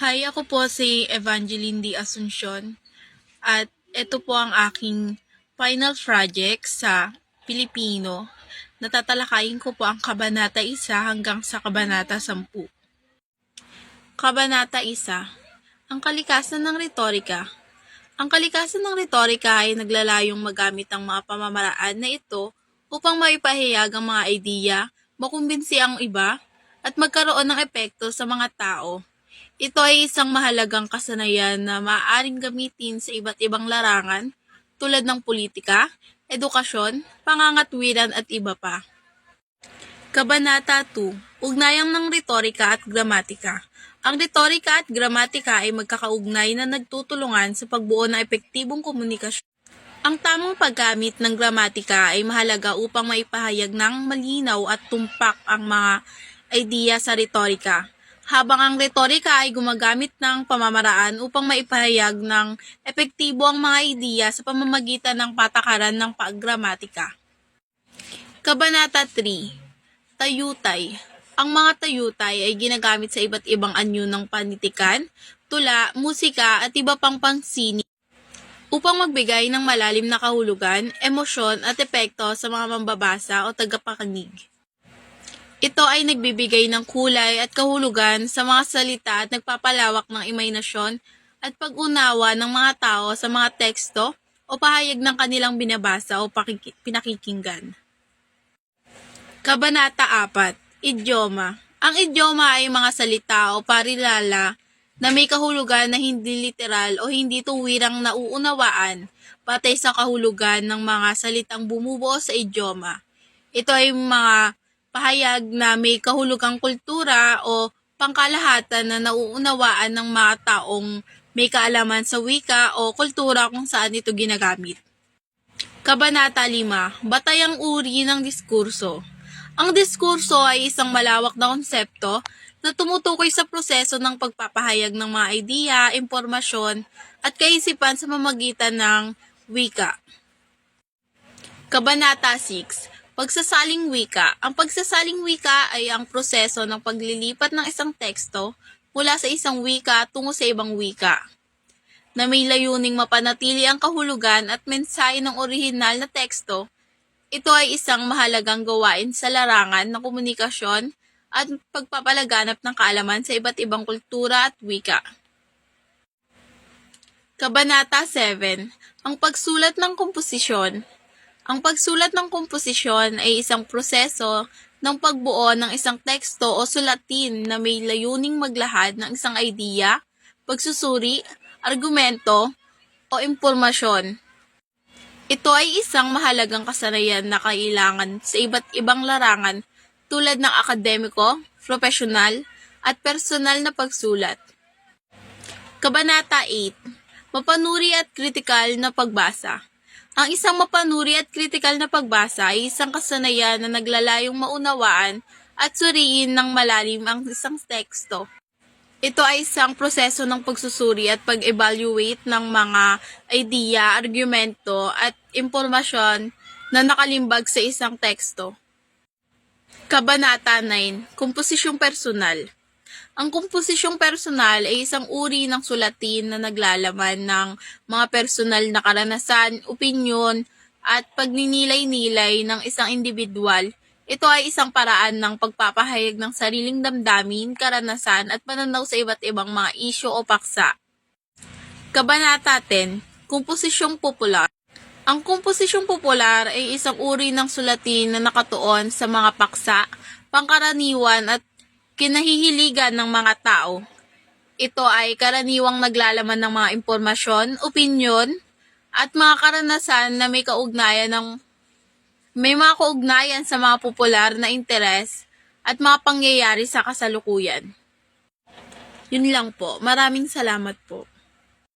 Hi, ako po si Evangeline D. Asuncion at ito po ang aking final project sa Pilipino. Natatalakayin ko po ang Kabanata 1 hanggang sa Kabanata 10. Kabanata 1. Ang kalikasan ng retorika. Ang kalikasan ng retorika ay naglalayong magamit ang mga pamamaraan na ito upang maipahayag ang mga ideya, makumbinsi ang iba, at magkaroon ng epekto sa mga tao. Ito ay isang mahalagang kasanayan na maaaring gamitin sa iba't ibang larangan tulad ng politika, edukasyon, pangangatwiran at iba pa. Kabanata 2. Ugnayan ng retorika at gramatika. Ang retorika at gramatika ay magkakaugnay na nagtutulungan sa pagbuo ng epektibong komunikasyon. Ang tamang paggamit ng gramatika ay mahalaga upang maipahayag ng malinaw at tumpak ang mga ideya sa retorika, habang ang retorika ay gumagamit ng pamamaraan upang maipahayag ng epektibo ang mga ideya sa pamamagitan ng patakaran ng paggramatika. Kabanata 3. Tayutay. Ang mga tayutay ay ginagamit sa iba't ibang anyo ng panitikan, tula, musika at iba pang pangsini upang magbigay ng malalim na kahulugan, emosyon at epekto sa mga mambabasa o tagapakinig. Ito ay nagbibigay ng kulay at kahulugan sa mga salita at nagpapalawak ng imahinasyon at pag-unawa ng mga tao sa mga teksto o pahayag ng kanilang binabasa o pinakikinggan. Kabanata 4. Idioma. Ang idioma ay mga salita o parilala na may kahulugan na hindi literal o hindi tuwirang nauunawaan patay sa kahulugan ng mga salitang bumubuo sa idioma. Ito ay mga pahayag na may kahulugang kultura o pangkalahatan na nauunawaan ng mga taong may kaalaman sa wika o kultura kung saan ito ginagamit. Kabanata 5. Batayang uri ng diskurso. Ang diskurso ay isang malawak na konsepto na tumutukoy sa proseso ng pagpapahayag ng mga ideya, impormasyon, at kaisipan sa pamamagitan ng wika. Kabanata 6. Pagsasaling wika. Ang pagsasaling wika ay ang proseso ng paglilipat ng isang teksto mula sa isang wika tungo sa ibang wika, na may layuning mapanatili ang kahulugan at mensahe ng orihinal na teksto. Ito ay isang mahalagang gawain sa larangan ng komunikasyon at pagpapalaganap ng kaalaman sa iba't ibang kultura at wika. Kabanata 7. Ang pagsulat ng komposisyon. Ang pagsulat ng komposisyon ay isang proseso ng pagbuo ng isang teksto o sulatin na may layuning maglahad ng isang ideya, pagsusuri, argumento, o impormasyon. Ito ay isang mahalagang kasanayan na kailangan sa iba't ibang larangan tulad ng akademiko, profesional, at personal na pagsulat. Kabanata 8. Mapanuri at kritikal na pagbasa. Ang isang mapanuri at kritikal na pagbasa ay isang kasanayan na naglalayong maunawaan at suriin ng malalim ang isang teksto. Ito ay isang proseso ng pagsusuri at pag-evaluate ng mga ideya, argumento, at impormasyon na nakalimbag sa isang teksto. Kabanata 9. Komposisyong personal. Ang komposisyong personal ay isang uri ng sulatin na naglalaman ng mga personal na karanasan, opinyon, at pagninilay-nilay ng isang individual. Ito ay isang paraan ng pagpapahayag ng sariling damdamin, karanasan, at pananaw sa iba't ibang mga isyu o paksa. Kabanata 10. Komposisyong popular. Ang komposisyong popular ay isang uri ng sulatin na nakatuon sa mga paksa, pangkaraniwan at kinahihiligan ng mga tao. Ito ay karaniwang naglalaman ng mga impormasyon, opinyon, at mga karanasan na may mga kaugnayan sa mga popular na interes at mga pangyayari sa kasalukuyan. Yun lang po. Maraming salamat po.